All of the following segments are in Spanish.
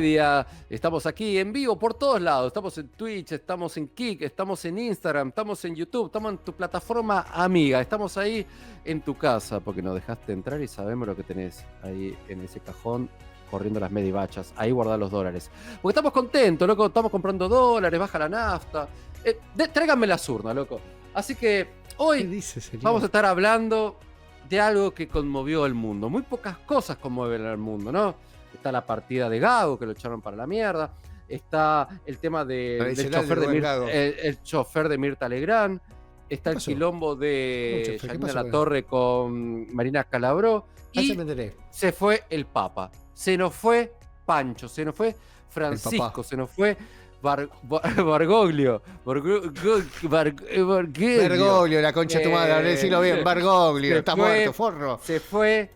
Media. Estamos aquí en vivo por todos lados. Estamos en Twitch, estamos en Kick, estamos en Instagram, estamos en YouTube, estamos en tu plataforma amiga. Estamos ahí en tu casa porque nos dejaste entrar y sabemos lo que tenés ahí en ese cajón corriendo las medibachas. Ahí guardá los dólares. Porque estamos contentos, loco. Estamos comprando dólares, baja la nafta. Tráiganme las urnas, loco. Así que hoy vamos a estar hablando de algo que conmovió al mundo. Muy pocas cosas conmueven al mundo, ¿no? Está la partida de Gago, que lo echaron para la mierda. Está el tema del chofer de Mirta Legrand. Está el quilombo de Yanina Latorre con Marina Calabró. Y se fue el Papa. Se nos fue Pancho, se nos fue Francisco, se nos fue Bergoglio, la concha de tu madre, decilo bien, Bergoglio, está muerto, forro. Se fue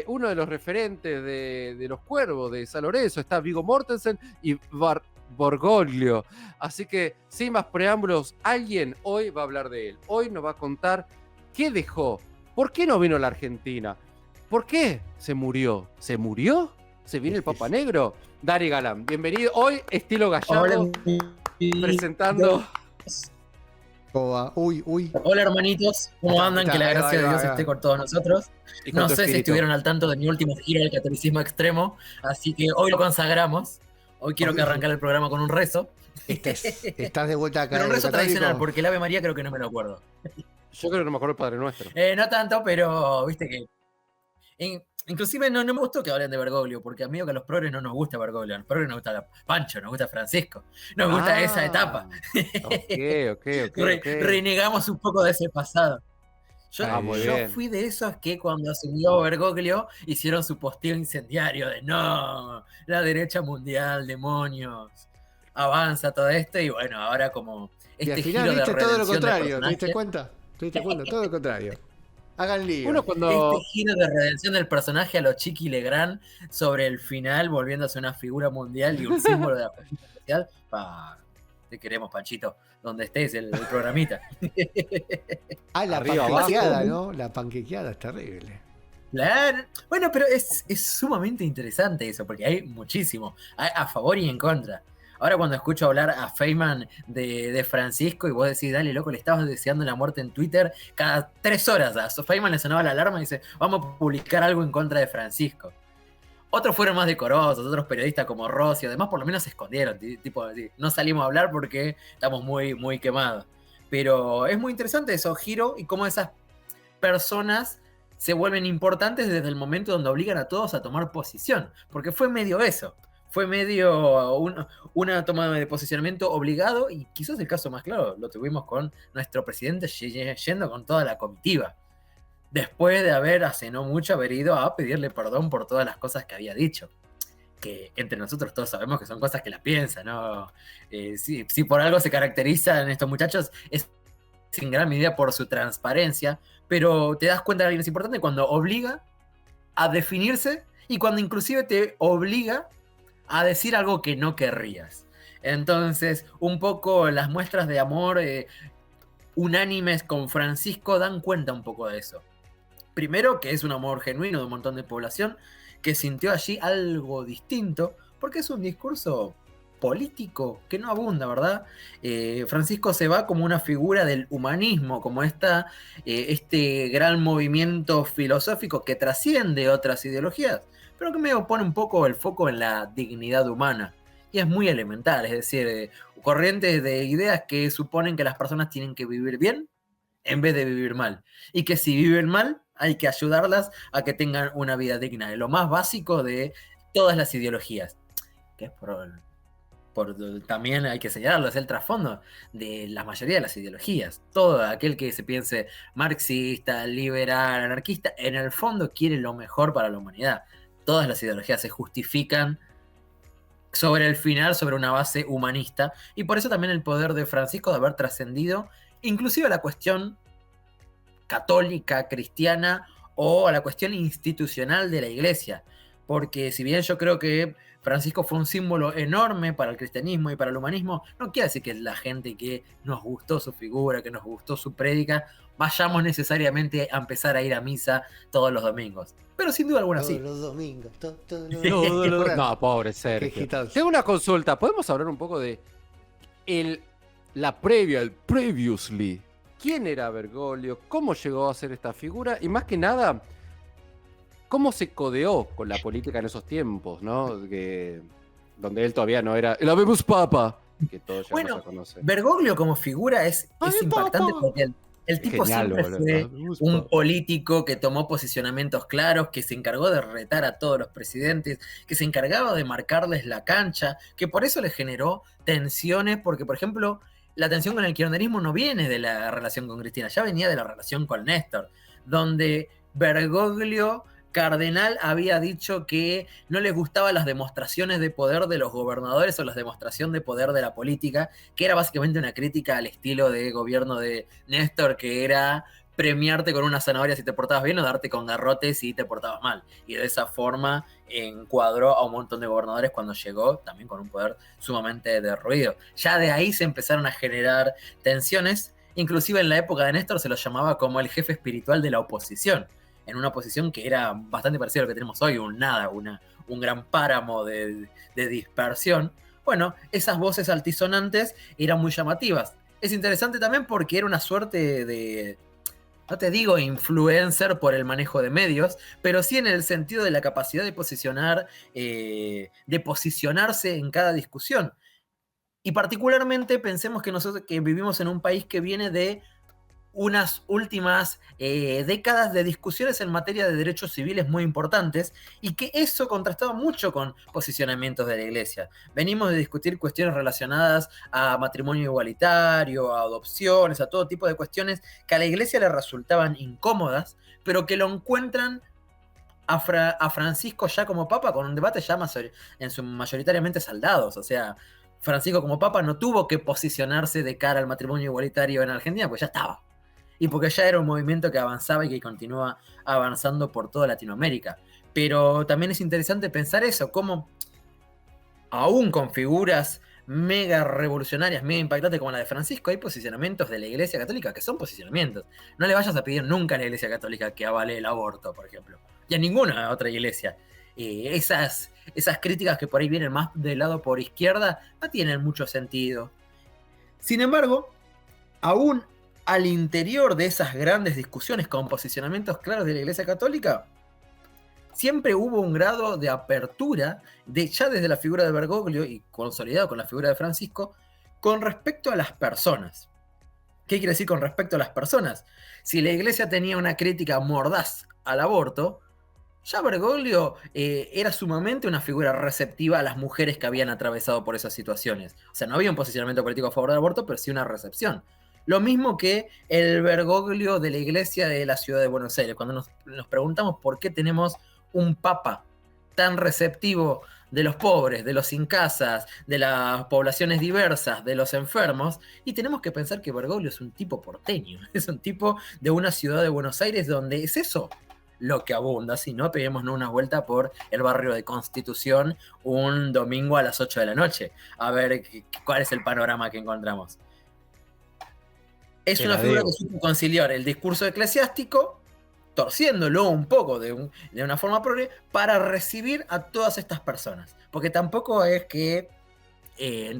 uno de los referentes de los Cuervos de San Lorenzo, está Viggo Mortensen y Bergoglio. Así que, sin más preámbulos, alguien hoy va a hablar de él. Hoy nos va a contar qué dejó, por qué no vino a la Argentina, por qué se murió. ¿Se murió? ¿Se viene el Papa Negro? Dari Galán, bienvenido. Hoy, estilo Gallardo, presentando... Hola hermanitos, ¿cómo andan? Que la gracia de Dios esté con todos nosotros. No sé si estuvieron al tanto de mi último giro del catolicismo extremo, así que hoy lo consagramos. Hoy quiero que arrancar el programa con un rezo. Estás de vuelta acá. Pero un rezo tradicional, porque el Ave María creo que no me lo acuerdo. Yo creo que no me acuerdo el Padre Nuestro. No tanto, pero viste que... Inclusive no me gustó que hablen de Bergoglio, porque amigo que a los progres no nos gusta Bergoglio, a los progres nos gusta Pancho, nos gusta Francisco, nos gusta esa etapa. Renegamos un poco de ese pasado. Yo fui de esos que cuando asumió Bergoglio hicieron su posteo incendiario de no, la derecha mundial, demonios, avanza todo esto, y bueno, ahora como y al final giro viste de todo lo contrario, ¿te diste cuenta? Todo lo contrario. Hagan lío. Este giro de redención del personaje a lo Chiqui Legrand sobre el final, volviéndose una figura mundial y un símbolo de la política social. Te queremos, Panchito, donde estés, el programita. La panquequeada, ¿no? La panquequeada es terrible. Claro. Bueno, pero es sumamente interesante eso, porque hay muchísimo, a favor y en contra. Ahora cuando escucho hablar a Feynman de Francisco y vos decís, dale, loco, le estabas deseando la muerte en Twitter, cada 3 horas a Feynman le sonaba la alarma y dice, vamos a publicar algo en contra de Francisco. Otros fueron más decorosos, otros periodistas como Rossi, además por lo menos se escondieron, tipo, no salimos a hablar porque estamos muy, muy quemados. Pero es muy interesante eso, giro, y cómo esas personas se vuelven importantes desde el momento donde obligan a todos a tomar posición, porque fue medio eso. Fue medio una toma de posicionamiento obligado, y quizás el caso más claro lo tuvimos con nuestro presidente yendo con toda la comitiva. Después de hace no mucho, haber ido a pedirle perdón por todas las cosas que había dicho. Que entre nosotros todos sabemos que son cosas que la piensan, ¿no? Si por algo se caracterizan estos muchachos, es en gran medida por su transparencia, pero te das cuenta de algo importante cuando obliga a definirse y cuando inclusive te obliga a decir algo que no querrías. Entonces, un poco las muestras de amor unánimes con Francisco dan cuenta un poco de eso. Primero, que es un amor genuino de un montón de población que sintió allí algo distinto, porque es un discurso político que no abunda, ¿verdad? Francisco se va como una figura del humanismo, como este gran movimiento filosófico que trasciende otras ideologías, pero que me pone un poco el foco en la dignidad humana. Y es muy elemental, es decir, corrientes de ideas que suponen que las personas tienen que vivir bien en vez de vivir mal. Y que si viven mal, hay que ayudarlas a que tengan una vida digna. Es lo más básico de todas las ideologías. Que es también hay que señalarlo, es el trasfondo de la mayoría de las ideologías. Todo aquel que se piense marxista, liberal, anarquista, en el fondo quiere lo mejor para la humanidad. Todas las ideologías se justifican sobre el final, sobre una base humanista, y por eso también el poder de Francisco de haber trascendido inclusive a la cuestión católica, cristiana, o a la cuestión institucional de la iglesia. Porque si bien yo creo que Francisco fue un símbolo enorme para el cristianismo y para el humanismo, no quiere decir que la gente que nos gustó su figura, que nos gustó su prédica, vayamos necesariamente a empezar a ir a misa todos los domingos. Pero sin duda alguna sí. Todos los domingos. No, pobre Sergio. Tengo una consulta. ¿Podemos hablar un poco de la previa, el previously? ¿Quién era Bergoglio? ¿Cómo llegó a ser esta figura? Y más que nada, ¿cómo se codeó con la política en esos tiempos, ¿no? Donde él todavía no era el Habemus Papa, que todos ya no se conocen. Bergoglio como figura es impactante porque el tipo genial, siempre fue un político que tomó posicionamientos claros, que se encargó de retar a todos los presidentes, que se encargaba de marcarles la cancha, que por eso le generó tensiones, porque por ejemplo, la tensión con el kirchnerismo no viene de la relación con Cristina, ya venía de la relación con Néstor, donde Bergoglio Cardenal había dicho que no les gustaban las demostraciones de poder de los gobernadores o la demostración de poder de la política, que era básicamente una crítica al estilo de gobierno de Néstor, que era premiarte con una zanahoria si te portabas bien o darte con garrotes si te portabas mal. Y de esa forma encuadró a un montón de gobernadores cuando llegó, también con un poder sumamente derruido. Ya de ahí se empezaron a generar tensiones, inclusive en la época de Néstor se lo llamaba como el jefe espiritual de la oposición, en una posición que era bastante parecida a lo que tenemos hoy, un gran páramo de dispersión. Bueno, esas voces altisonantes eran muy llamativas. Es interesante también porque era una suerte de, no te digo influencer por el manejo de medios, pero sí en el sentido de la capacidad de posicionarse en cada discusión. Y particularmente pensemos que nosotros que vivimos en un país que viene de unas últimas décadas de discusiones en materia de derechos civiles muy importantes y que eso contrastaba mucho con posicionamientos de la Iglesia. Venimos de discutir cuestiones relacionadas a matrimonio igualitario, a adopciones, a todo tipo de cuestiones que a la Iglesia le resultaban incómodas, pero que lo encuentran a Francisco ya como Papa con un debate ya mayoritariamente saldados. O sea, Francisco como Papa no tuvo que posicionarse de cara al matrimonio igualitario en Argentina, pues ya estaba. Y porque ya era un movimiento que avanzaba y que continúa avanzando por toda Latinoamérica. Pero también es interesante pensar eso, cómo aún con figuras mega revolucionarias, mega impactantes como la de Francisco, hay posicionamientos de la Iglesia Católica que son posicionamientos. No le vayas a pedir nunca a la Iglesia Católica que avale el aborto, por ejemplo. Y a ninguna otra iglesia. Esas críticas que por ahí vienen más del lado por izquierda no tienen mucho sentido. Sin embargo, aún al interior de esas grandes discusiones con posicionamientos claros de la Iglesia Católica, siempre hubo un grado de apertura, ya desde la figura de Bergoglio y consolidado con la figura de Francisco, con respecto a las personas. ¿Qué quiere decir con respecto a las personas? Si la Iglesia tenía una crítica mordaz al aborto, ya Bergoglio era sumamente una figura receptiva a las mujeres que habían atravesado por esas situaciones. O sea, no había un posicionamiento político a favor del aborto, pero sí una recepción. Lo mismo que el Bergoglio de la Iglesia de la Ciudad de Buenos Aires. Cuando nos preguntamos por qué tenemos un papa tan receptivo de los pobres, de los sin casas, de las poblaciones diversas, de los enfermos, y tenemos que pensar que Bergoglio es un tipo porteño, es un tipo de una ciudad de Buenos Aires donde es eso lo que abunda. Si no, peguémonos una vuelta por el barrio de Constitución un domingo a las 8 de la noche, a ver cuál es el panorama que encontramos. Es una figura que supo conciliar el discurso eclesiástico, torciéndolo un poco de una forma progre, para recibir a todas estas personas. Porque tampoco es que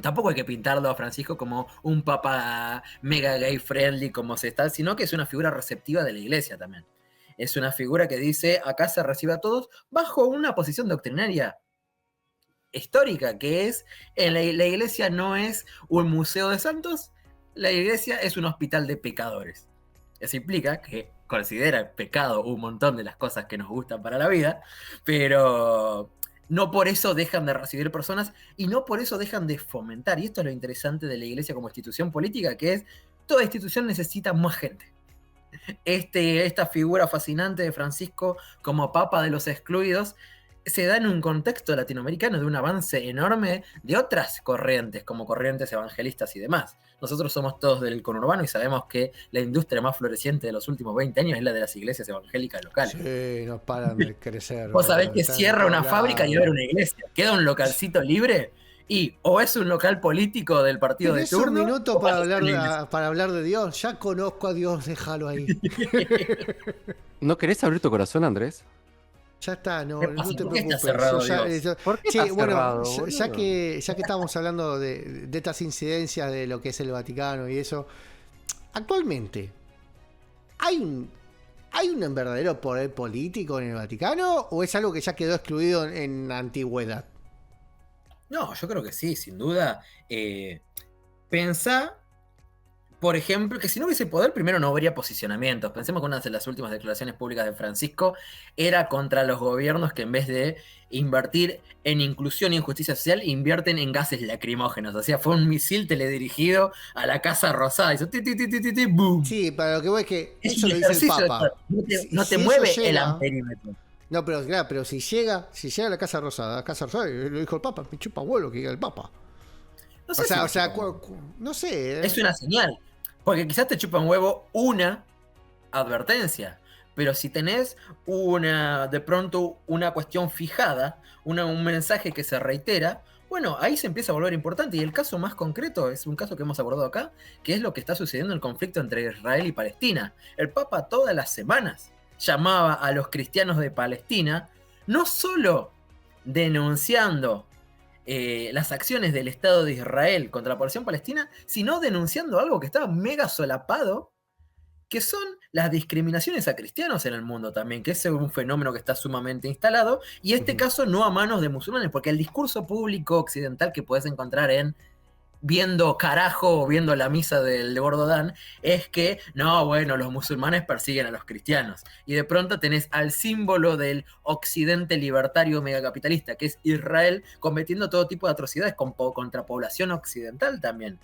tampoco hay que pintarlo a Francisco como un papa mega gay friendly como se está, sino que es una figura receptiva de la Iglesia también. Es una figura que dice, acá se recibe a todos bajo una posición doctrinaria histórica, que es, la Iglesia no es un museo de santos, la Iglesia es un hospital de pecadores. Eso implica que considera pecado un montón de las cosas que nos gustan para la vida, pero no por eso dejan de recibir personas y no por eso dejan de fomentar. Y esto es lo interesante de la Iglesia como institución política, que es, toda institución necesita más gente. Esta figura fascinante de Francisco como Papa de los excluidos se da en un contexto latinoamericano de un avance enorme de otras corrientes, como corrientes evangelistas y demás. Nosotros somos todos del conurbano y sabemos que la industria más floreciente de los últimos 20 años es la de las iglesias evangélicas locales. Sí, no paran de crecer. Vos sabés boludo, que están en cierra todos una fábrica y va a haber lados. una iglesia. Queda un localcito libre y o es un local político del partido de Tenés un turno minuto o vas a hacer una iglesia. para hablar de Dios. Ya conozco a Dios, déjalo ahí. ¿No querés abrir tu corazón, Andrés? Ya está, ¿Qué no pasa? te ¿Por qué está preocupes. cerrado Dios? ¿Por qué Che, está bueno, cerrado, ya boludo? que estamos hablando de estas incidencias de lo que es el Vaticano y eso, actualmente, ¿hay un verdadero poder político en el Vaticano o es algo que ya quedó excluido en la antigüedad? No, yo creo que sí, sin duda. Pensá, por ejemplo, que si no hubiese poder, primero no habría posicionamientos. Pensemos que una de las últimas declaraciones públicas de Francisco era contra los gobiernos que en vez de invertir en inclusión y en justicia social, invierten en gases lacrimógenos. O sea, fue un misil teledirigido a la Casa Rosada. Hizo ti, ti, ti, ti, ti, ti, boom. Sí, para lo que voy es que Es eso un lo dice el ejercicio de poder. Papa. No te Si eso mueve el llega. amperímetro. No, pero claro, pero si llega a la Casa Rosada, lo dijo el Papa, me chupa huevo lo que diga el Papa. No sé si me chupa un huevo. No sé. Es una señal. Porque quizás te chupa un huevo una advertencia. Pero si tenés de pronto una cuestión fijada, un mensaje que se reitera, bueno, ahí se empieza a volver importante. Y el caso más concreto es un caso que hemos abordado acá, que es lo que está sucediendo en el conflicto entre Israel y Palestina. El Papa todas las semanas llamaba a los cristianos de Palestina, no solo denunciando las acciones del Estado de Israel contra la población palestina, sino denunciando algo que estaba mega solapado, que son las discriminaciones a cristianos en el mundo también, que es un fenómeno que está sumamente instalado, y este caso no a manos de musulmanes, porque el discurso público occidental que puedes encontrar en viendo carajo o viendo la misa del Gordo Dan, es que, no, bueno, los musulmanes persiguen a los cristianos. Y de pronto tenés al símbolo del occidente libertario megacapitalista, que es Israel, cometiendo todo tipo de atrocidades contra población occidental también.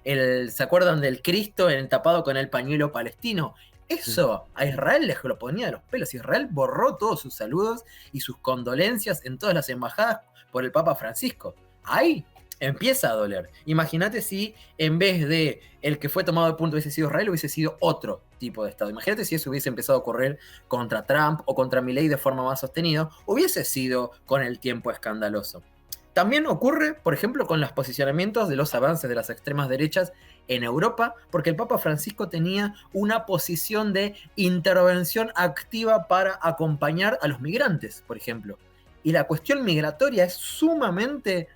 ¿Se acuerdan del Cristo tapado con el pañuelo palestino? Eso a Israel les lo ponía de los pelos. Israel borró todos sus saludos y sus condolencias en todas las embajadas por el Papa Francisco. Ahí empieza a doler. Imagínate si en vez de el que fue tomado de punto hubiese sido Israel, hubiese sido otro tipo de Estado. Imagínate si eso hubiese empezado a ocurrir contra Trump o contra Milei de forma más sostenida, hubiese sido con el tiempo escandaloso. También ocurre, por ejemplo, con los posicionamientos de los avances de las extremas derechas en Europa, porque el Papa Francisco tenía una posición de intervención activa para acompañar a los migrantes, por ejemplo. Y la cuestión migratoria es sumamente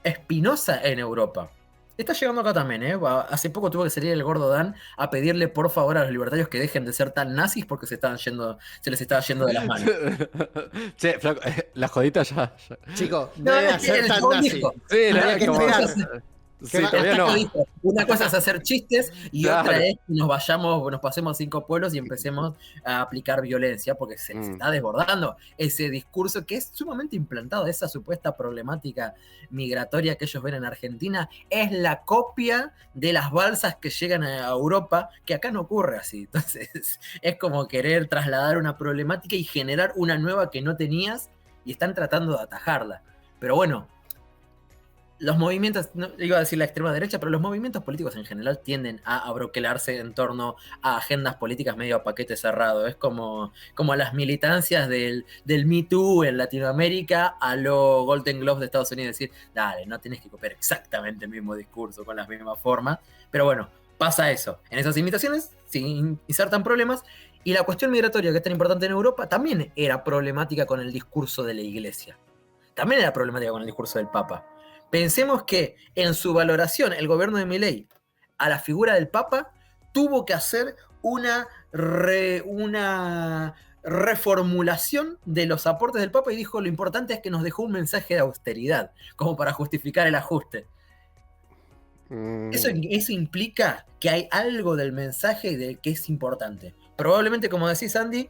espinosa en Europa. Está llegando acá también, ¿eh? Hace poco tuvo que salir el Gordo Dan a pedirle por favor a los libertarios que dejen de ser tan nazis porque se les estaba yendo de las manos. Che, flaco, la jodita ya. Chicos, No, deben es que hacer el tan chabón nazi. dijo, Sí, la que como. Sí, el todavía tipo no. dijo, una cosa es hacer chistes y Claro. otra es que nos pasemos 5 pueblos y empecemos a aplicar violencia porque se les está desbordando ese discurso que es sumamente implantado. Esa supuesta problemática migratoria que ellos ven en Argentina es la copia de las balsas que llegan a Europa, que acá no ocurre así. Entonces es como querer trasladar una problemática y generar una nueva que no tenías y están tratando de atajarla. Pero bueno, los movimientos, no iba a decir la extrema derecha, pero los movimientos políticos en general tienden a abroquelarse en torno a agendas políticas medio a paquete cerrado. Es como las militancias del Me Too en Latinoamérica a lo Golden Globes de Estados Unidos. Decir, dale, no tienes que copiar exactamente el mismo discurso con las mismas formas. Pero bueno, pasa eso. En esas imitaciones se insertan problemas. Y la cuestión migratoria, que es tan importante en Europa, también era problemática con el discurso de la Iglesia. También era problemática con el discurso del Papa. Pensemos que en su valoración el gobierno de Milei a la figura del Papa tuvo que hacer una reformulación de los aportes del Papa y dijo lo importante es que nos dejó un mensaje de austeridad, como para justificar el ajuste. Eso implica que hay algo del mensaje de que es importante. Probablemente, como decís, Andy,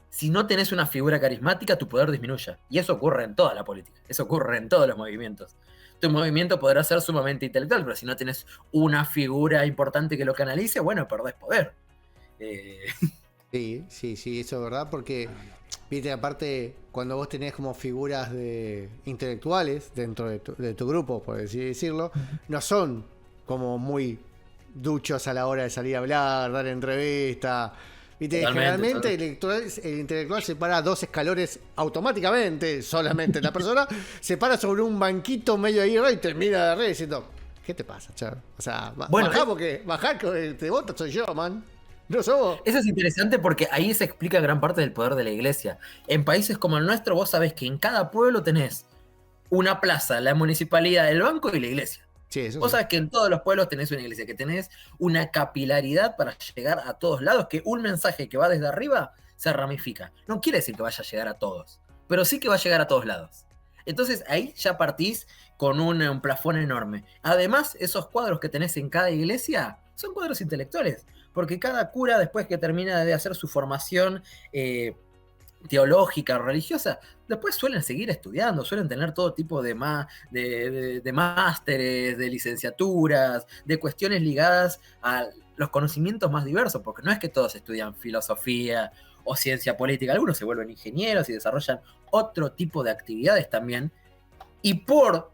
si no tenés una figura carismática, tu poder disminuye. Y eso ocurre en toda la política, eso ocurre en todos los movimientos. Tu movimiento podrá ser sumamente intelectual, pero si no tenés una figura importante que lo canalice, bueno, perdés poder. Sí, sí, sí, eso es verdad, porque, viste, aparte, cuando vos tenés como figuras de intelectuales dentro de tu grupo, por así decirlo, no son como muy duchos a la hora de salir a hablar, dar entrevista. Viste, Totalmente, generalmente totalmente. el intelectual se para 2 escalones automáticamente, solamente la persona, se para sobre un banquito medio ahí y te mira de arriba diciendo, ¿qué te pasa, chavo? O sea, Bueno, bajá porque bajar que te vota soy yo, man. No somos. eso es interesante porque ahí se explica gran parte del poder de la iglesia. En países como el nuestro, vos sabés que en cada pueblo tenés una plaza, la municipalidad, el banco y la iglesia. Sí, eso Vos sí. sabés que en todos los pueblos tenés una iglesia, que tenés una capilaridad para llegar a todos lados, que un mensaje que va desde arriba se ramifica. No quiere decir que vaya a llegar a todos, pero sí que va a llegar a todos lados. Entonces ahí ya partís con un plafón enorme. Además, esos cuadros que tenés en cada iglesia son cuadros intelectuales, porque cada cura, después que termina de hacer su formación teológica o religiosa, después suelen seguir estudiando, suelen tener todo tipo de másteres, de licenciaturas, de cuestiones ligadas a los conocimientos más diversos, porque no es que todos estudian filosofía o ciencia política, algunos se vuelven ingenieros y desarrollan otro tipo de actividades también, y por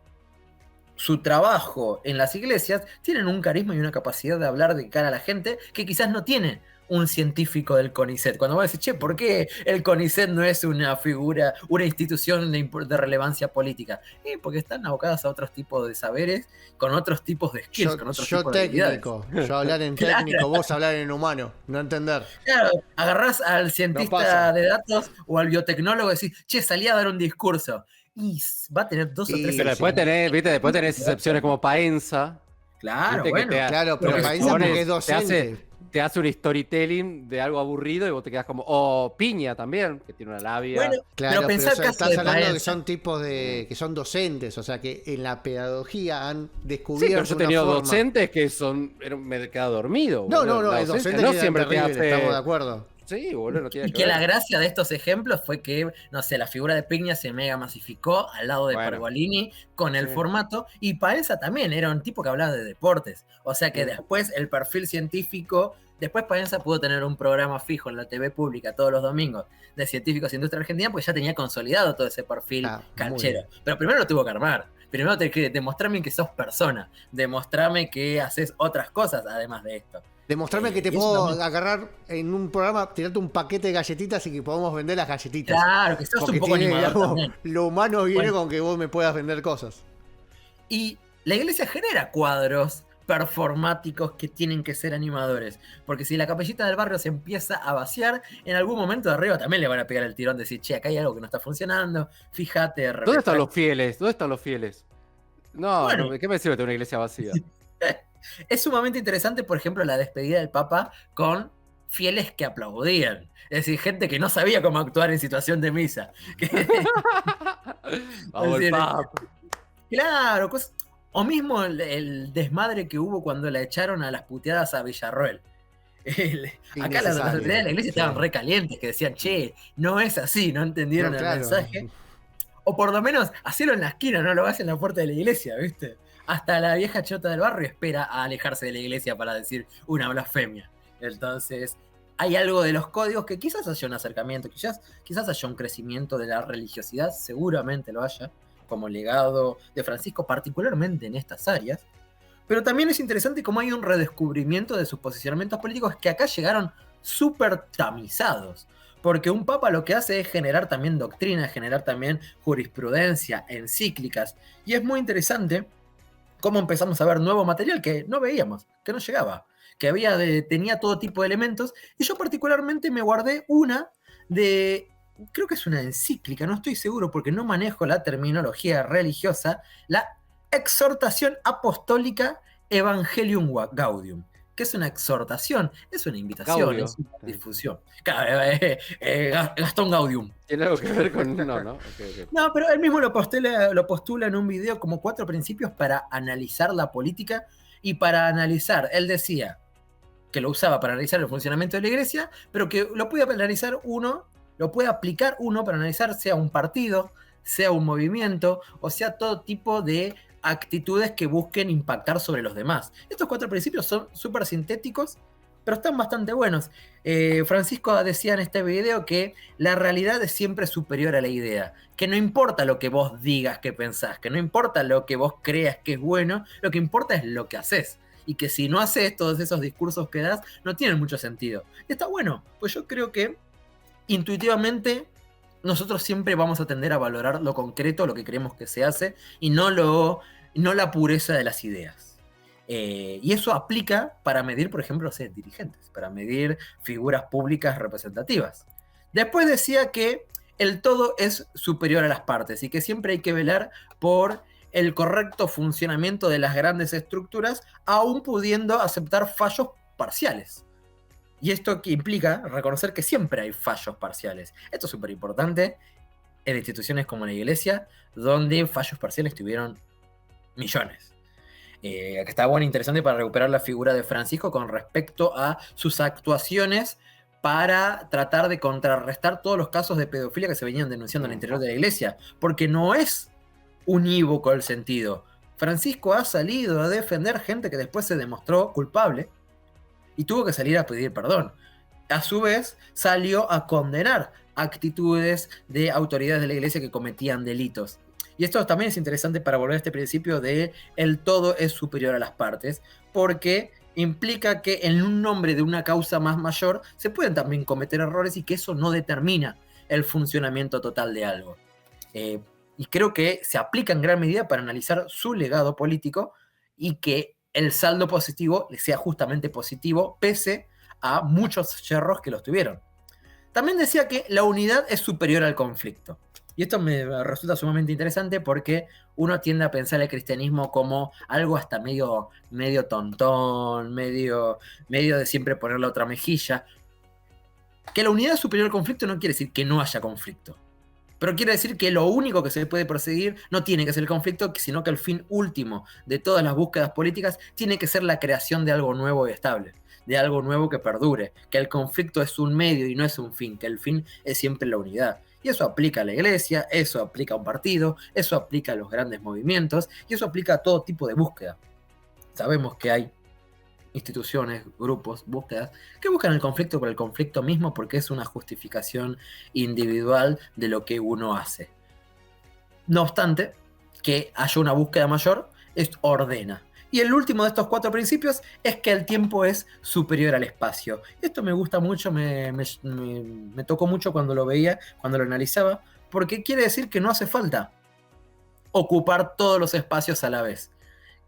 su trabajo en las iglesias tienen un carisma y una capacidad de hablar de cara a la gente que quizás no tiene un científico del CONICET. Cuando vos decís, che, ¿por qué el CONICET no es una figura, una institución de relevancia política? Porque están abocadas a otros tipos de saberes, con otros tipos de skills, con otros Yo tipos de habilidades. técnico, yo hablar en Claro, técnico, vos hablar en humano, no entender. claro, agarrás al No cientista pasa. de datos o al biotecnólogo y decís, che, salí a dar un discurso. Y va a tener dos o tres Y Pero después excepciones. tenés, viste, después tenés excepciones como Paenza, Claro, viste, que bueno. claro, Pero pero que Paenza sume. porque es docente. te hace un storytelling de algo aburrido y vos te quedás como. O Piña también, que tiene una labia. Bueno, Claro, pero pensá el caso estás de hablando que Paenza. son tipos de que son docentes, o sea que en la pedagogía han Sí, pero descubierto yo he una tenido forma. docentes que son. Me he quedado dormido. No, Boludo. no, no, La es docencia docente no que era siempre te terrible, estamos de hace. acuerdo. Sí, boludo, no tiene Y que que ver. la gracia de estos ejemplos fue que, no sé, la figura de Piña se mega masificó al lado de Bueno, Pergolini con el sí. formato, y Paenza también era un tipo que hablaba de deportes. O sea que Mm. después el perfil científico, después Paenza pudo tener un programa fijo en la TV pública todos los domingos de científicos de industria argentina, porque ya tenía consolidado todo ese perfil Ah, muy canchero. bien. Pero primero lo tuvo que armar. Primero tenés que demostrarme que sos persona, demostrarme que haces otras cosas además de esto. Demostrarme que te Y eso puedo también. agarrar en un programa, tirarte un paquete de galletitas y que podamos vender las galletitas. Claro, que sos Porque un poco tiene, animador digamos, también. lo humano viene Bueno, con que vos me puedas vender cosas. y la iglesia genera cuadros performáticos que tienen que ser animadores. Porque si la capellita del barrio se empieza a vaciar, en algún momento de arriba también le van a pegar el tirón de decir, che, acá hay algo que no está funcionando, fíjate, ¿Dónde están los fieles? ¿Dónde están los fieles? No, Bueno, no, ¿qué me sirve tener una iglesia vacía? es sumamente interesante, por ejemplo, la despedida del Papa con fieles que aplaudían. Es decir, gente que no sabía cómo actuar en situación de misa. Vamos Es el decir, Papa. claro, o mismo el desmadre que hubo cuando la echaron a las puteadas a Villarroel. Acá las autoridades de la iglesia estaban Sí. re calientes, que decían, che, no es así, no entendieron No, el claro. mensaje. O por lo menos, hacelo en la esquina, no lo hagas en la puerta de la iglesia, ¿viste? Hasta la vieja chota del barrio espera a alejarse de la iglesia para decir una blasfemia. Entonces, hay algo de los códigos que quizás haya un acercamiento, quizás haya un crecimiento de la religiosidad, seguramente lo haya, como legado de Francisco, particularmente en estas áreas. Pero también es interesante cómo hay un redescubrimiento de sus posicionamientos políticos que acá llegaron súper tamizados. Porque un papa lo que hace es generar también doctrina, generar también jurisprudencia, encíclicas. Y es muy interesante cómo empezamos a ver nuevo material que no veíamos, que no llegaba, que tenía todo tipo de elementos. Y yo particularmente me guardé una de, creo que es una encíclica, no estoy seguro porque no manejo la terminología religiosa, la exhortación apostólica Evangelium Gaudium. ¿Qué es una exhortación? Es una invitación, Gaudio. es una difusión. Claro, Gastón Gaudium. ¿Tiene algo que ver con.? No, ¿no? Ok. No, pero él mismo lo postula en un video como 4 principios para analizar la política y para analizar. Él decía que lo usaba para analizar el funcionamiento de la iglesia, pero que lo puede analizar uno, lo puede aplicar uno para analizar sea un partido, sea un movimiento, o sea todo tipo de actitudes que busquen impactar sobre los demás. Estos 4 principios son súper sintéticos, pero están bastante buenos. Francisco decía en este video que la realidad es siempre superior a la idea, que no importa lo que vos digas que pensás, que no importa lo que vos creas que es bueno, lo que importa es lo que haces. Y que si no haces todos esos discursos que das, no tienen mucho sentido. Y está bueno, pues yo creo que intuitivamente nosotros siempre vamos a tender a valorar lo concreto, lo que creemos que se hace, y no la pureza de las ideas. Y eso aplica para medir, por ejemplo, dirigentes, para medir figuras públicas representativas. Después decía que el todo es superior a las partes y que siempre hay que velar por el correcto funcionamiento de las grandes estructuras, aún pudiendo aceptar fallos parciales. Y esto que implica reconocer que siempre hay fallos parciales. Esto es súper importante en instituciones como la Iglesia, donde fallos parciales tuvieron millones. Que está bueno e interesante para recuperar la figura de Francisco con respecto a sus actuaciones para tratar de contrarrestar todos los casos de pedofilia que se venían denunciando en el interior de la Iglesia, porque no es unívoco el sentido. Francisco ha salido a defender gente que después se demostró culpable y tuvo que salir a pedir perdón. A su vez, salió a condenar actitudes de autoridades de la Iglesia que cometían delitos. Y esto también es interesante para volver a este principio de el todo es superior a las partes, porque implica que en un nombre de una causa más mayor se pueden también cometer errores y que eso no determina el funcionamiento total de algo. Y creo que se aplica en gran medida para analizar su legado político y que el saldo positivo sea justamente positivo, pese a muchos yerros que los tuvieron. También decía que la unidad es superior al conflicto. Y esto me resulta sumamente interesante porque uno tiende a pensar el cristianismo como algo hasta medio tontón, medio de siempre poner la otra mejilla. Que la unidad es superior al conflicto no quiere decir que no haya conflicto. Pero quiere decir que lo único que se puede perseguir no tiene que ser el conflicto, sino que el fin último de todas las búsquedas políticas tiene que ser la creación de algo nuevo y estable, de algo nuevo que perdure, que el conflicto es un medio y no es un fin, que el fin es siempre la unidad. Y eso aplica a la Iglesia, eso aplica a un partido, eso aplica a los grandes movimientos y eso aplica a todo tipo de búsqueda. Sabemos que hay instituciones, grupos, búsquedas que buscan el conflicto por el conflicto mismo porque es una justificación individual de lo que uno hace. No obstante, que haya una búsqueda mayor, ordena. Y el último de estos 4 principios es que el tiempo es superior al espacio. Esto me gusta mucho, me tocó mucho cuando lo veía, cuando lo analizaba, porque quiere decir que no hace falta ocupar todos los espacios a la vez.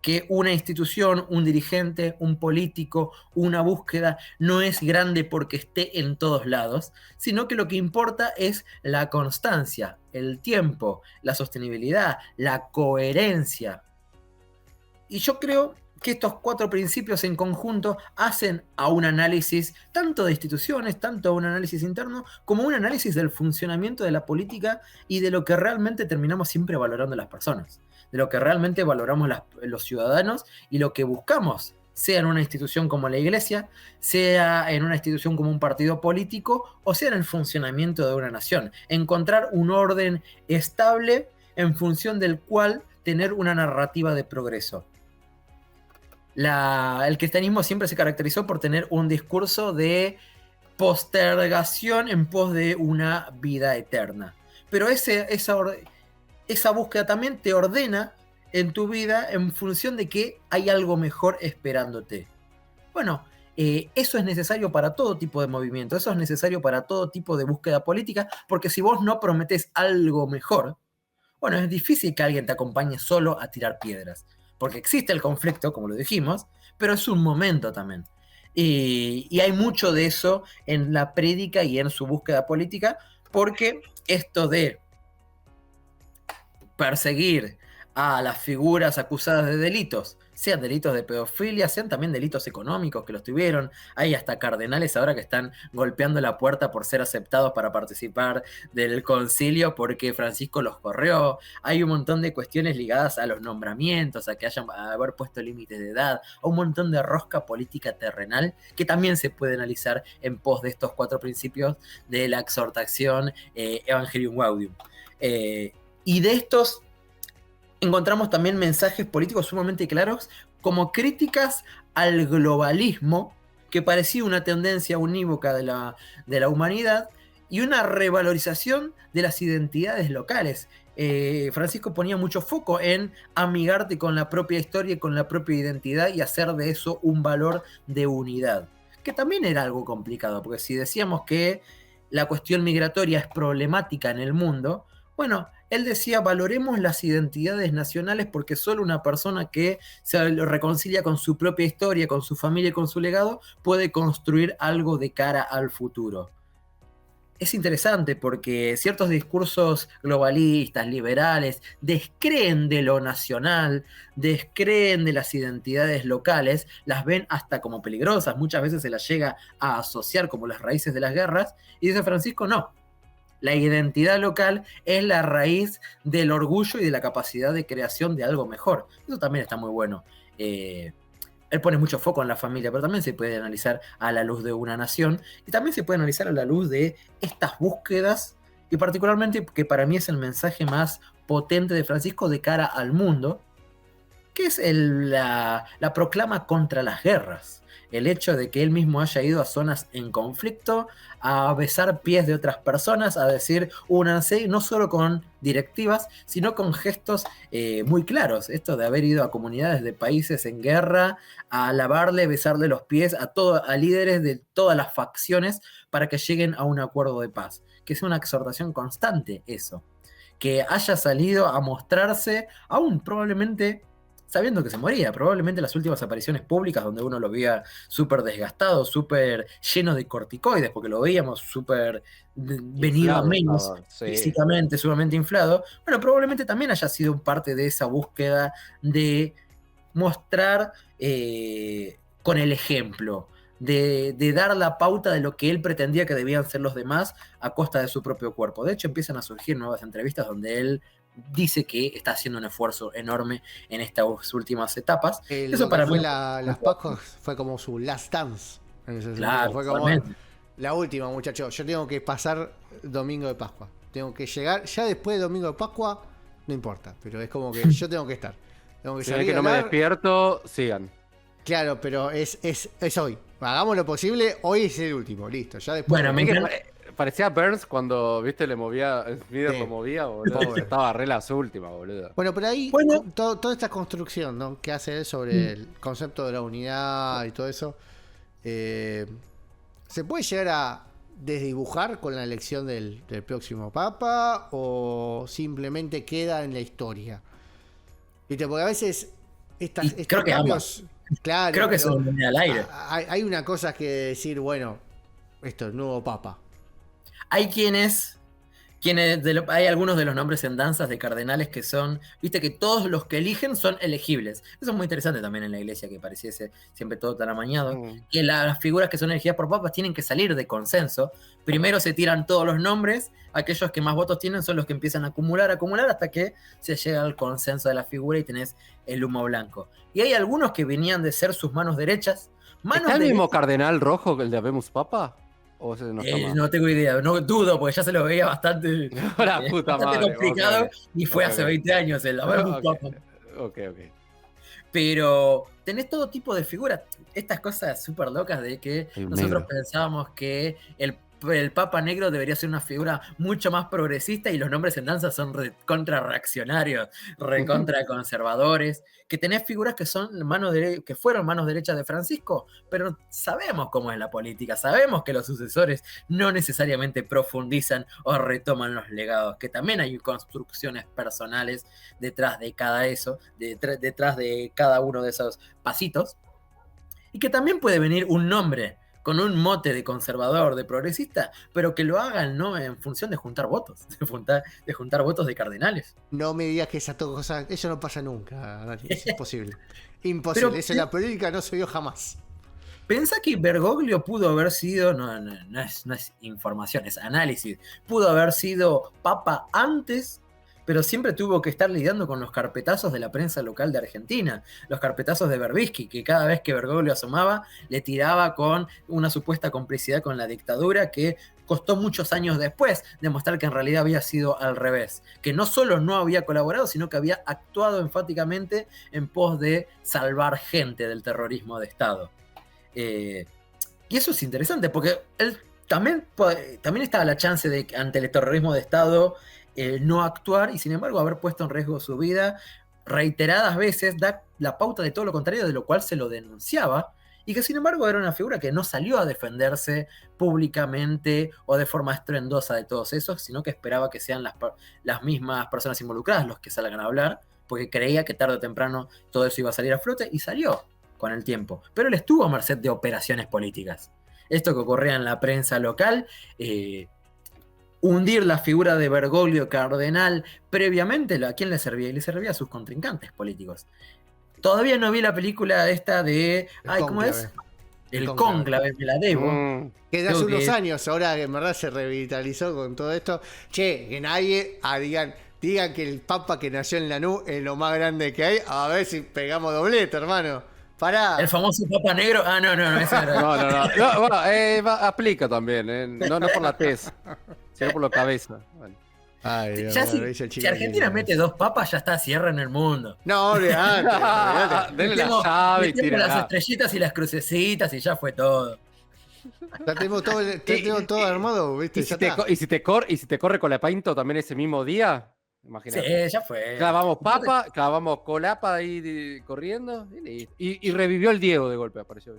Que una institución, un dirigente, un político, una búsqueda no es grande porque esté en todos lados, sino que lo que importa es la constancia, el tiempo, la sostenibilidad, la coherencia. Y yo creo que estos 4 principios en conjunto hacen a un análisis tanto de instituciones, tanto a un análisis interno, como un análisis del funcionamiento de la política y de lo que realmente terminamos siempre valorando las personas, de lo que realmente valoramos los ciudadanos y lo que buscamos, sea en una institución como la Iglesia, sea en una institución como un partido político o sea en el funcionamiento de una nación. Encontrar un orden estable en función del cual tener una narrativa de progreso. El cristianismo siempre se caracterizó por tener un discurso de postergación en pos de una vida eterna. Pero esa búsqueda también te ordena en tu vida en función de que hay algo mejor esperándote. Bueno, eso es necesario para todo tipo de movimiento, eso es necesario para todo tipo de búsqueda política, porque si vos no prometés algo mejor, bueno, es difícil que alguien te acompañe solo a tirar piedras. Porque existe el conflicto, como lo dijimos, pero es un momento también. Y hay mucho de eso en la prédica y en su búsqueda política, porque esto de perseguir a las figuras acusadas de delitos, sean delitos de pedofilia, sean también delitos económicos que los tuvieron. Hay hasta cardenales ahora que están golpeando la puerta por ser aceptados para participar del concilio porque Francisco los corrió. Hay un montón de cuestiones ligadas a los nombramientos, a que haber puesto límites de edad, a un montón de rosca política terrenal que también se puede analizar en pos de estos 4 principios de la exhortación Evangelium Gaudium. Y de estos encontramos también mensajes políticos sumamente claros como críticas al globalismo que parecía una tendencia unívoca de la humanidad y una revalorización de las identidades locales. Francisco ponía mucho foco en amigarte con la propia historia y con la propia identidad y hacer de eso un valor de unidad, que también era algo complicado, porque si decíamos que la cuestión migratoria es problemática en el mundo, bueno, él decía, valoremos las identidades nacionales porque solo una persona que se reconcilia con su propia historia, con su familia y con su legado, puede construir algo de cara al futuro. Es interesante porque ciertos discursos globalistas, liberales, descreen de lo nacional, descreen de las identidades locales, las ven hasta como peligrosas, muchas veces se las llega a asociar como las raíces de las guerras, y dice Francisco, no, la identidad local es la raíz del orgullo y de la capacidad de creación de algo mejor. Eso también está muy bueno. Él pone mucho foco en la familia, pero también se puede analizar a la luz de una nación y también se puede analizar a la luz de estas búsquedas y particularmente que para mí es el mensaje más potente de Francisco de cara al mundo, que es la proclama contra las guerras. El hecho de que él mismo haya ido a zonas en conflicto, a besar pies de otras personas, a decir únanse, no solo con directivas, sino con gestos muy claros. Esto de haber ido a comunidades de países en guerra, a lavarle, besarle los pies a líderes de todas las facciones para que lleguen a un acuerdo de paz. Que es una exhortación constante eso. Que haya salido a mostrarse, aún probablemente sabiendo que se moría. Probablemente las últimas apariciones públicas donde uno lo veía súper desgastado, súper lleno de corticoides, porque lo veíamos súper venido a menos, sí, físicamente, sumamente inflado. Bueno, probablemente también haya sido parte de esa búsqueda de mostrar con el ejemplo, de dar la pauta de lo que él pretendía que debían ser los demás a costa de su propio cuerpo. De hecho, empiezan a surgir nuevas entrevistas donde él dice que está haciendo un esfuerzo enorme en estas últimas etapas. Eso para mí las Pascuas fue como su last dance. Claro, fue como la última, muchachos. Yo tengo que pasar domingo de Pascua. Tengo que llegar, ya después de domingo de Pascua, no importa, pero es como que yo tengo que estar. Tengo que salir que no me despierto, sigan. Claro, pero es hoy. Hagamos lo posible, hoy es el último, listo. Ya después. Bueno, parecía Burns cuando, viste, le movía, Snyder lo movía, boludo. Estaba re las últimas, boludo. Bueno, pero ahí, toda esta construcción, ¿no?, que hace él sobre el concepto de la unidad y todo eso, ¿se puede llegar a desdibujar con la elección del próximo Papa o simplemente queda en la historia? ¿Viste? Porque a veces estos cambios, claro, creo que se viene al aire. Hay una cosa que decir, bueno, esto es el nuevo Papa. Hay hay algunos de los nombres en danzas de cardenales que son, viste que todos los que eligen son elegibles. Eso es muy interesante también en la iglesia, que pareciese siempre todo tan amañado. Que las figuras que son elegidas por papas tienen que salir de consenso. Primero se tiran todos los nombres, aquellos que más votos tienen son los que empiezan a acumular hasta que se llega al consenso de la figura y tenés el humo blanco. Y hay algunos que venían de ser sus manos derechas. ¿Está el mismo cardenal rojo que el de Habemus Papa? ¿O ese no tengo idea, no dudo, porque ya se lo veía bastante, bastante complicado, y fue hace 20 años el Habemus Papa. Ok. Pero tenés todo tipo de figuras, estas cosas súper locas de que nosotros pensábamos que el Papa Negro debería ser una figura mucho más progresista y los nombres en danza son recontra reaccionarios, recontra conservadores, que tenés figuras que son que fueron manos derechas de Francisco, pero sabemos cómo es la política, sabemos que los sucesores no necesariamente profundizan o retoman los legados, que también hay construcciones personales detrás de detrás de cada uno de esos pasitos, y que también puede venir un nombre con un mote de conservador, de progresista, pero que lo hagan no en función de juntar votos, de juntar votos de cardenales. No me digas que esa cosa, eso no pasa nunca, Dani, es imposible. Imposible, pero, eso en la política no se vio jamás. Pensá que Bergoglio pudo haber sido, no es información, es análisis, pudo haber sido papa antes, pero siempre tuvo que estar lidiando con los carpetazos de la prensa local de Argentina, los carpetazos de Berbisky, que cada vez que Bergoglio asomaba le tiraba con una supuesta complicidad con la dictadura que costó muchos años después demostrar que en realidad había sido al revés, que no solo no había colaborado, sino que había actuado enfáticamente en pos de salvar gente del terrorismo de Estado. Y eso es interesante, porque él también estaba la chance de, ante el terrorismo de Estado, no actuar y sin embargo haber puesto en riesgo su vida reiteradas veces, da la pauta de todo lo contrario, de lo cual se lo denunciaba, y que sin embargo era una figura que no salió a defenderse públicamente o de forma estruendosa de todos esos, sino que esperaba que sean las mismas personas involucradas los que salgan a hablar, porque creía que tarde o temprano todo eso iba a salir a flote, y salió con el tiempo. Pero él estuvo a merced de operaciones políticas. Esto que ocurría en la prensa local, hundir la figura de Bergoglio cardenal previamente, ¿a quién le servía? Y le servía a sus contrincantes políticos. Todavía no vi la película esta de... ¿cómo es? El Cónclave, me la debo. Que de hace unos años, ahora que en verdad se revitalizó con todo esto. Che, que nadie digan que el Papa que nació en Lanús es lo más grande que hay. A ver si pegamos doblete, hermano. Pará. El famoso Papa Negro. No, ese era. No, bueno, aplica también, no por la tez, sino por la cabeza. Bueno. Ay, Dios, ya si Argentina mete 2 papas, ya está, cierra en el mundo. No, olvidate. Denle la llave y tira. Las estrellitas y las crucecitas y ya fue todo. Ya tenemos todo armado, ¿viste? ¿Y si te corre con la Painto también ese mismo día? Imagínate. Sí, ya fue. Clavamos papa, clavamos colapa ahí corriendo y revivió el Diego de golpe, apareció.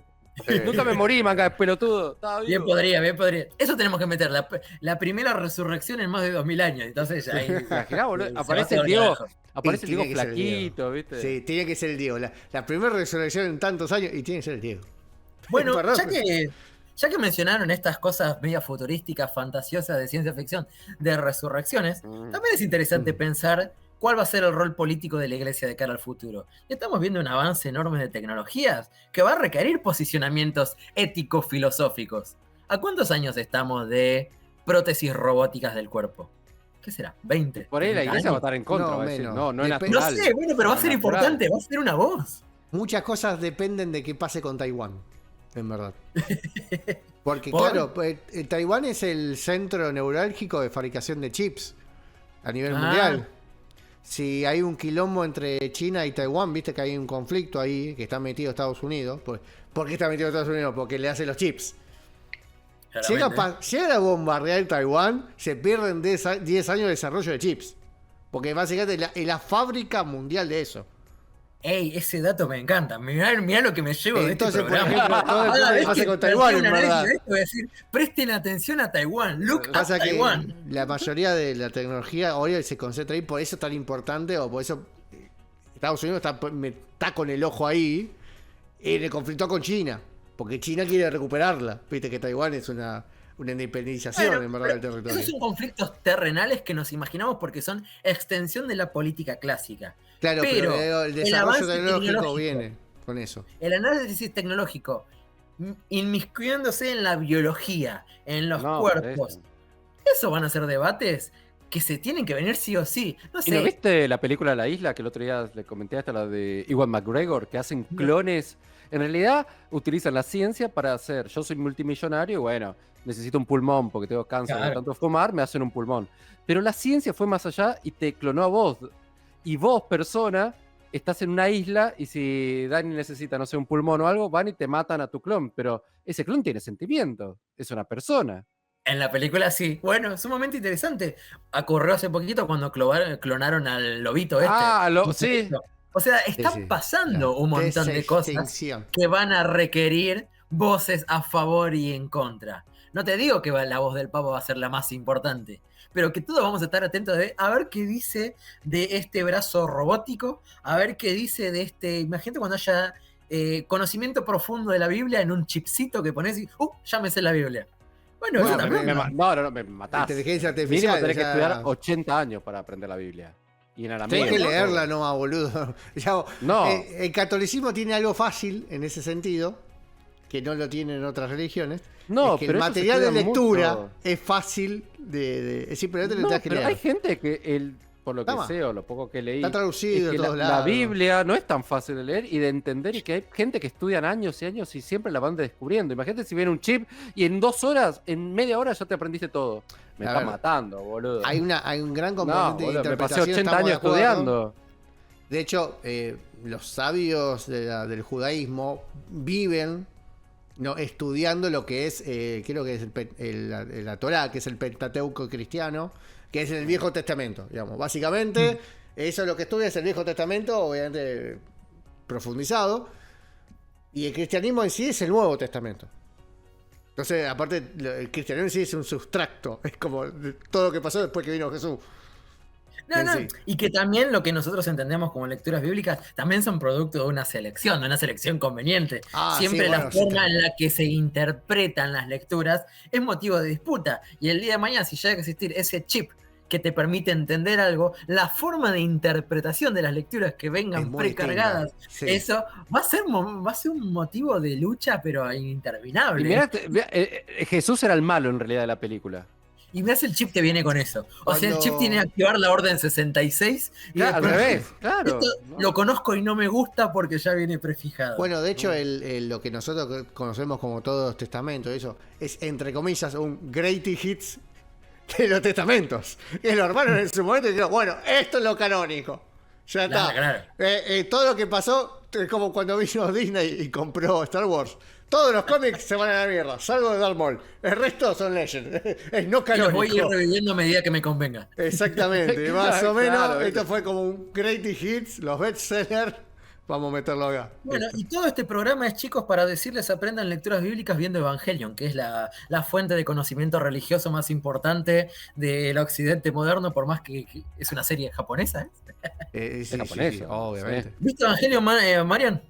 Nunca me morí, manga de pelotudo. Bien podría. Eso tenemos que meter, la primera resurrección en más de 2000 años. Entonces ahí. Imaginá, boludo. Aparece el Diego flaquito, ¿viste? Sí, tiene que ser el Diego. La primera resurrección en tantos años y tiene que ser el Diego. Bueno, ya que mencionaron estas cosas media futurísticas, fantasiosas de ciencia ficción, de resurrecciones, también es interesante pensar cuál va a ser el rol político de la Iglesia de cara al futuro. Y estamos viendo un avance enorme de tecnologías que va a requerir posicionamientos éticos-filosóficos. ¿A cuántos años estamos de prótesis robóticas del cuerpo? ¿Qué será? ¿20? Por ahí la Iglesia va a estar en contra. No, va a decir, menos. no es natural. No sé, bueno, pero va a ser importante, va a ser una voz. Muchas cosas dependen de qué pase con Taiwán, en verdad. Porque claro, Taiwán es el centro neurálgico de fabricación de chips a nivel mundial. Si hay un quilombo entre China y Taiwán, viste que hay un conflicto ahí, que está metido Estados Unidos. Pues, ¿por qué está metido Estados Unidos? Porque le hace los chips. Llega a bombardear Taiwán, se pierden 10 años de desarrollo de chips. Porque básicamente es la fábrica mundial de eso. Ey, ese dato me encanta. Mirá lo que me llevo de entonces, este programa. por ejemplo, todo el que pasa con Taiwán, en verdad. Voy a decir, presten atención a Taiwán. Look at Pasa Taiwán. que la mayoría de la tecnología hoy se concentra ahí, por eso es tan importante, o por eso Estados Unidos está con el ojo ahí en el conflicto con China. Porque China quiere recuperarla. Viste que Taiwán es una independización, en verdad, del territorio. Esos son conflictos terrenales que nos imaginamos porque son extensión de la política clásica. Claro, pero el desarrollo tecnológico viene con eso. El análisis tecnológico inmiscuyéndose en la biología, en los cuerpos. Eso van a ser debates que se tienen que venir sí o sí. No sé. ¿Y no viste la película La Isla que el otro día le comenté hasta la de Ewan McGregor, que hacen clones? En realidad utilizan la ciencia para hacer, yo soy multimillonario y bueno, necesito un pulmón porque tengo cáncer de tanto fumar, me hacen un pulmón. Pero la ciencia fue más allá y te clonó a vos. Y vos, persona, estás en una isla y si Dani necesita, no sé, un pulmón o algo, van y te matan a tu clon. Pero ese clon tiene sentimiento, es una persona. En la película sí. Bueno, sumamente interesante. Ocurrió hace poquito cuando clonaron al lobito este. Sí. O sea, están pasando un montón de cosas que van a requerir voces a favor y en contra. No te digo que la voz del Papa va a ser la más importante, pero que todos vamos a estar atentos a ver qué dice de este brazo robótico, a ver qué dice de este... Imagínate cuando haya conocimiento profundo de la Biblia en un chipcito que pones y... ya me sé la Biblia. Bueno, eso también... me matás. Inteligencia artificial. Mínimo tenés que estudiar 80 años para aprender la Biblia. Y en arameo. Tenés que leerla nomás, boludo. No. El catolicismo tiene algo fácil en ese sentido, que no lo tienen en otras religiones. No, es que pero el material de lectura mucho. Es fácil de simplemente lo tenés que leer. Hay gente que por lo que sé o lo poco que leí, está traducido es que de todos lados. La Biblia no es tan fácil de leer y de entender, y que hay gente que estudian años y años y siempre la van descubriendo. Imagínate si viene un chip y en 2 horas, en media hora ya te aprendiste todo. Me está matando, boludo. Hay un gran componente de interpretación. Me pasé 80 años estudiando. De hecho, los sabios del judaísmo viven no, estudiando lo que es, creo que es la Torá, que es el Pentateuco cristiano, que es el Viejo Testamento, digamos. Básicamente, eso es lo que estudia, es el Viejo Testamento, obviamente profundizado, y el cristianismo en sí es el Nuevo Testamento. Entonces, aparte, el cristianismo en sí es un sustracto, es como todo lo que pasó después que vino Jesús. No, no, Sí. y que también lo que nosotros entendemos como lecturas bíblicas también son producto de una selección conveniente. Siempre sí, la bueno, sí, forma en la que se interpretan las lecturas es motivo de disputa. Y el día de mañana, si llega a existir ese chip que te permite entender algo, la forma de interpretación de las lecturas que es vengan muy precargadas, distinta. Sí. eso va a ser un motivo de lucha, pero Y interminable. mirá, Jesús era el malo en realidad de la película. Y me hace el chip que viene con eso. O sea, el chip Cuando- tiene que activar la orden 66 y Claro, al después, revés, claro. esto ¿no? lo conozco y no me gusta porque ya viene prefijado. Bueno, de hecho, lo que nosotros conocemos como todos los testamentos, eso, es entre comillas un greatest hits de los testamentos. Y los hermanos en su momento dijeron, bueno, esto es lo canónico. Ya está. Claro. Todo lo que pasó es como cuando vino Disney y compró Star Wars. Todos los cómics se van a la mierda, salvo de Darth Maul. El resto son Legends. Es no Y los voy a ir canónico. reviviendo a medida que me convenga. Exactamente, más o menos. Claro, esto fue como un greatest hits, los bestsellers. Vamos a meterlo acá. Bueno, y todo este programa es, chicos, para decirles aprendan lecturas bíblicas viendo Evangelion, que es la fuente de conocimiento religioso más importante del occidente moderno, por más que es una serie japonesa. Sí, japonés, obviamente. sí. ¿Viste Evangelion, Marian?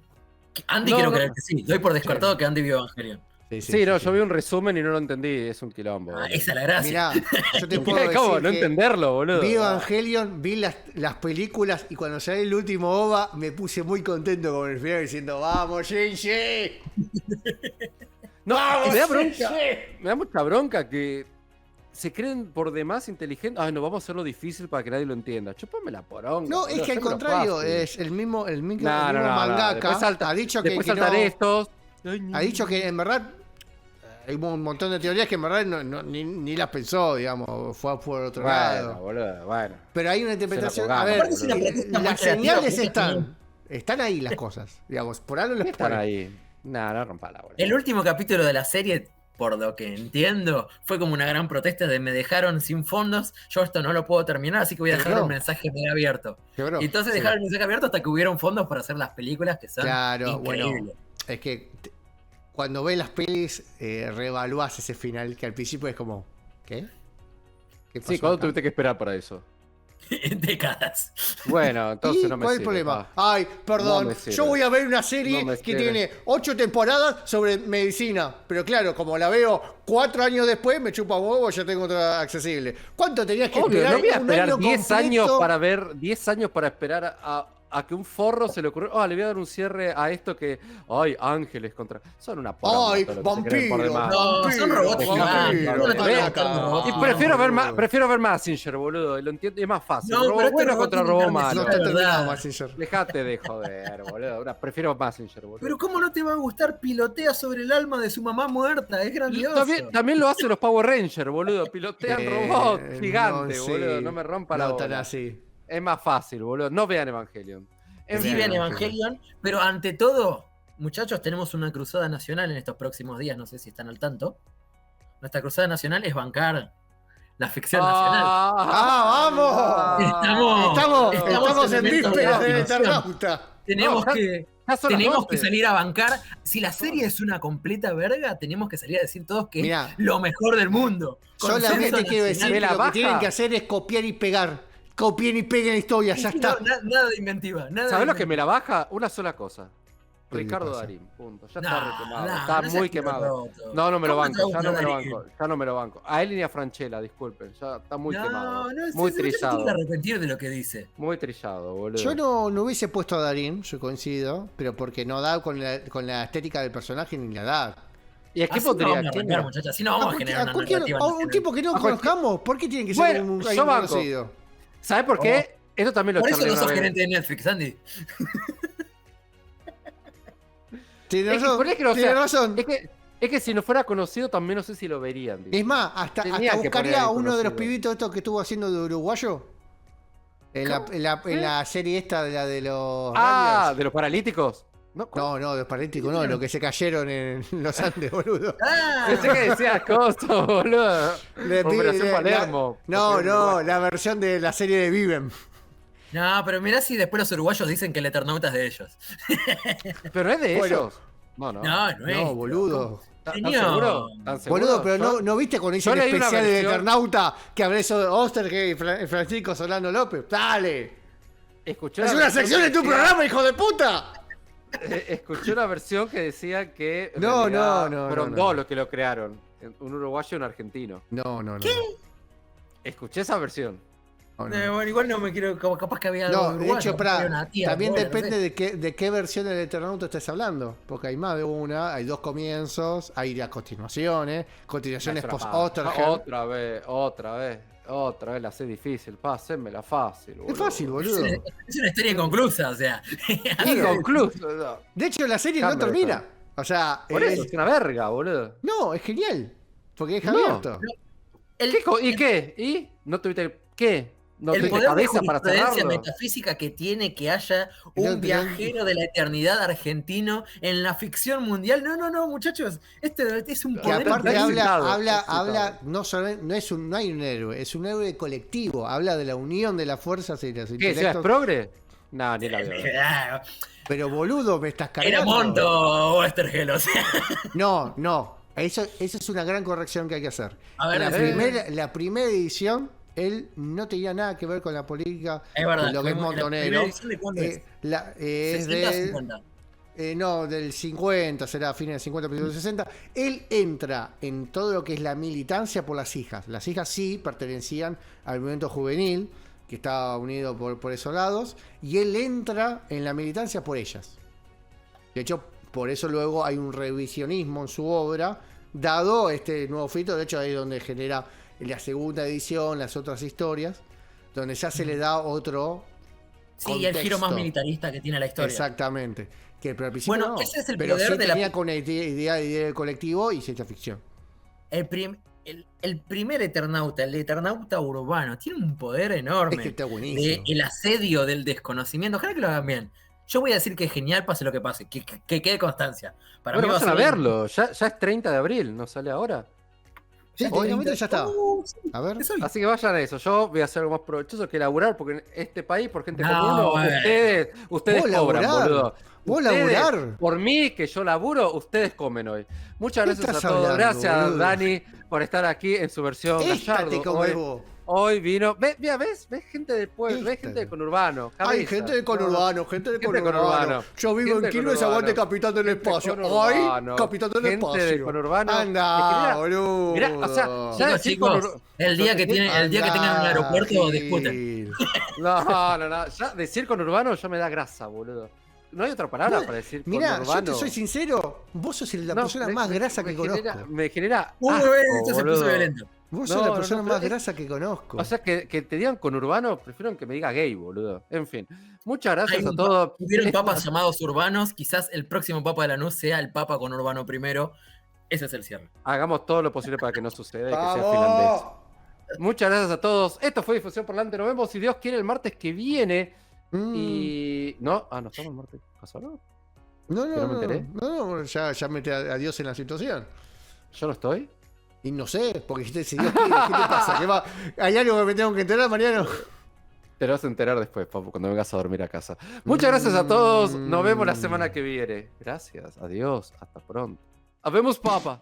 Andy No, quiero no. creer que sí. Doy por descartado que Andy vio Evangelion. Sí, no, yo vi un resumen y no lo entendí, es un quilombo. Ah, boludo. esa es la gracia. Mirá, yo te puedo decir ¿Cómo no que entenderlo, boludo? vi Evangelion, vi las películas y cuando salió el último OVA me puse muy contento con el final diciendo ¡vamos, Shinji! No, ¡Vamos, me da Shinji! bronca. Me da mucha bronca que se creen por demás inteligentes. Ay, no, vamos a hacerlo difícil para que nadie lo entienda. Chúpame la poronga. No, boludo, es que al hacémelo contrario, fácil. es el mismo No, mangaka ha dicho que, después que saltan no- estos. ha dicho que en verdad hay un montón de teorías que en verdad ni las pensó, digamos, fue por otro Bueno, lado. boludo, bueno. Pero hay una interpretación. abogado, A ver, Aparte es una propuesta muy las creativa, señales porque están ahí las cosas, digamos, por algo los Están ponen. ahí. No, no rompa la bola. El último capítulo de la serie, por lo que entiendo, fue como una gran protesta de me dejaron sin fondos, yo esto no lo puedo terminar, así que voy a dejar Quebró. un mensaje medio abierto. Quebró, Y entonces sí. dejaron el mensaje abierto hasta que hubieron fondos para hacer las películas que son Claro, bueno, increíbles. es que cuando ves las pelis, reevaluás ese final, que al principio es como, ¿qué? ¿Qué pasó Sí, ¿cuándo acá? tuviste que esperar para eso? Décadas. Bueno, entonces ¿Y no me cuál es el sirve, problema? pa. Ay, perdón, No me sirve. yo voy a ver una serie No me que sirve. tiene 8 temporadas sobre medicina, pero claro, como la veo 4 años después, me chupa huevo, ya tengo otra accesible. ¿Cuánto tenías que Obvio, esperar? no voy a Un esperar año 10 años completo? para ver, 10 años para esperar a que un forro se le ocurrió, le voy a dar un cierre a esto que, ay, ángeles contra, son una poronga Ay, todo lo que se creen por vampiro, demás. No, son robots gigantes. vampiro, ¿Cómo le están vampiro. buscando robots Y gigantes? prefiero ver Mazinger, boludo, lo entiendo, es más fácil. No, Robot pero este bueno robot contra tiene robot carne No malo. está verdad. terminado, Mazinger. Dejate de joder, boludo. Prefiero Mazinger, boludo. Pero ¿cómo no te va a gustar? Pilotea sobre el alma de su mamá muerta, es grandioso. También lo hacen los Power Rangers, boludo. Pilotean robots No, gigantes, sí, boludo. No me rompa la no tan bola. así. Es más fácil, boludo. No vean Evangelion. En Sí, fin. vean Evangelion, pero ante todo, muchachos, tenemos una cruzada nacional en estos próximos días, no sé si están al tanto. Nuestra cruzada nacional es bancar la ficción nacional. ¡Vamos! Estamos en momentos de vísperas del afirmación. Eternauta. Tenemos No, que Ya son las tenemos 12. que salir a bancar. Si la serie es una completa verga, tenemos que salir a decir todos que Mirá. es lo mejor del mundo. Solamente Consenso quiero decir nacional. que la lo que baja. tienen que hacer es copiar y pegar. Copien y peguen historias, ya Sí, está. no, nada de inventiva. Nada ¿Sabés de lo que me la baja? Una sola cosa. ¿Qué le Ricardo pasa? Darín, punto. Ya No, está requemado. no, Está no muy seas quemado. roto. No, no me lo ¿Cómo te banco, ya gusta no me lo Darín? banco, ya no me lo banco. A él ni a Franchella, disculpen, ya está muy quemado. No, Muy se tiene trillado. que arrepentir de lo que dice. Muy trillado, boludo. Yo no hubiese puesto a Darín, yo coincido, pero porque no da con la estética del personaje ni la edad. ¿Y a qué Así no pondría? vamos a ¿Quién arrancar, era? muchachos. Así no vamos a generar una narrativa a un nacional. tipo que no A cualquier- conozcamos, ¿por qué tiene que ser Bueno, un yo alguien banco. conocido? ¿Sabés por qué? Esto también lo Por eso charlé no una sos vez. gerente de Netflix, Andy. Tiene Es que, razón, por ahí que no, o tiene sea, razón. Es que si no fuera conocido también no sé si lo verían. digo. Es más, hasta Tenía que buscaría poner a ahí uno de los conocido. pibitos estos que estuvo haciendo de uruguayo. En la serie esta de la de los Ah, Rangers. de los paralíticos. ¿No? ¿Cuál? No, de Paralítico no, lo que se cayeron en los Andes, boludo. Ah, Pensé que decías costo, boludo. Operación Palermo. No, la versión de la serie de Viven. no, pero mirá si después los uruguayos dicen que el Eternauta es de ellos. Pero es de Bueno. ellos. No. No es. No, boludo. ¿Están Señor. seguros? ¿Están seguros? Boludo, pero Yo- ¿no viste cuando hizo el yo leí una especial del versión- Eternauta que hablé sobre Osterge y Francisco Solano López? ¡Dale! Escuché ¡Es la una versión sección que de tu decía- programa, hijo de puta! Escuché una versión que decía que en No, realidad no, fueron no. dos los que lo crearon. Un uruguayo y un argentino. No. Escuché esa versión. Bueno, igual no me quiero. Capaz que había algo No, de uruguayo, hecho, capaz que había una tía, también abuela, no depende sé. de qué versión del Eternauta estés hablando. Porque hay más de una, hay dos comienzos, hay las continuaciones Es una post paja. Osterge. Otra vez la sé difícil. Pásenmela fácil, boludo. Es fácil, boludo. Es una historia inconclusa, o sea. Inconcluso. No. De hecho, la serie no Cámbialo termina. todo. O sea, Por eso es una verga, boludo. no, es genial. Porque es No. abierto. ¿Y qué? ¿Y? ¿No tuviste qué? ¿No El tuviste poder de cabeza para jurisprudencia cerrarlo? metafísica que tiene que haya No, un pero- viajero de la eternidad argentino en la ficción mundial. No, muchachos. Este es un Que poder. aparte está habla, excitado. no solamente, no hay un héroe, es un héroe colectivo. Habla de la unión de las fuerzas y los ¿Qué? ¿Sea intelectos. progre? No, ni la veo. Ah, Pero boludo, me estás Era cargando. Monto Westergel, o sea. No. Esa es una gran corrección que hay que hacer. A ver, La primera edición, él no tenía nada que ver con la política, Es verdad. con lo que es ¿la Montonero. primera edición de cuándo es? Es 60 o de, 50. no, del 50, será fines del 50, principios del 60. Él entra en todo lo que es la militancia por las hijas. Las hijas sí pertenecían al movimiento juvenil, que estaba unido por esos lados, y él entra en la militancia por ellas. De hecho, por eso luego hay un revisionismo en su obra, dado este nuevo fito. De hecho, ahí es donde genera la segunda edición, las otras historias, donde ya se le da otro Sí, y el giro más contexto. militarista que tiene la historia. Exactamente. Que pero al principio Bueno, no, ese es el pero poder sí de la- tenía con una idea del colectivo y ciencia ficción. El primer Eternauta, el Eternauta urbano, tiene un poder enorme. Es que está de buenísimo. el asedio del desconocimiento. Ojalá que lo hagan bien. Yo voy a decir que es genial, pase lo que pase. Que quede constancia. Para Bueno, mí va vayan a ser- verlo. Ya es 30 de abril, ¿no sale ahora? Sí, obviamente ya está. Sí, A ver. es hoy. Así que vayan a eso. Yo voy a hacer algo más provechoso que laburar, porque en este país, por gente No, como uno, bueno. ustedes Vos cobran, laburár. boludo. Vos Ustedes, laburar. por mí, que yo laburo, ustedes comen hoy. Muchas ¿Qué gracias a estás todos. hablando, Gracias, boludo? Dani, por estar aquí en su versión Esta te Gallardo. come vos. Hoy vino. Mira, ¿ves gente del pueblo? ¿Ves Esta. gente de conurbano? Hay Cabeza. gente de conurbano, gente de Gente de conurbano. conurbano. Yo vivo Gente en de Quilmes, conurbano. aguante capitán del Gente de espacio. conurbano. Ay, capitán del Gente espacio. de conurbano. Anda, Es que mira, boludo. Mirá, o sea, ya Chicos, decir chicos, conur- el día que tengan un aeropuerto, discuten. Gil. No. Ya decir conurbano ya me da grasa, boludo. No hay otra palabra para decir Mirá, conurbano. yo te soy sincero, vos sos la No, persona me- más me- grasa me que genera- conozco. Me genera. Uy, asco, esto se puso boludo. violento. Vos sos No, la no, persona no, más pero es- grasa que conozco. O sea, que te digan conurbano, prefiero que me diga gay, boludo. En fin. Muchas gracias Hay a un todos. Hubieron papas llamados urbanos. Quizás el próximo papa de Lanús sea el papa con urbano primero. Ese es el cierre. Hagamos todo lo posible para que no suceda y que sea ¡Vamos! finlandés. Muchas gracias a todos. Esto fue Difusión Parlante. Nos vemos, si Dios quiere, el martes que viene. Y. No, no estamos el martes pasado. No, ¿Que no me enteré? no, ya mete a Dios en la situación. ¿Yo no estoy? Y no sé, porque si Dios quiere, ¿qué te pasa? ¿Qué va? ¿Hay algo que me tengo que enterar, Mariano? Te lo vas a enterar después, papu, cuando vengas a dormir a casa. Muchas gracias a todos. Nos vemos la semana que viene. Gracias. Adiós. Hasta pronto. Nos vemos, papa.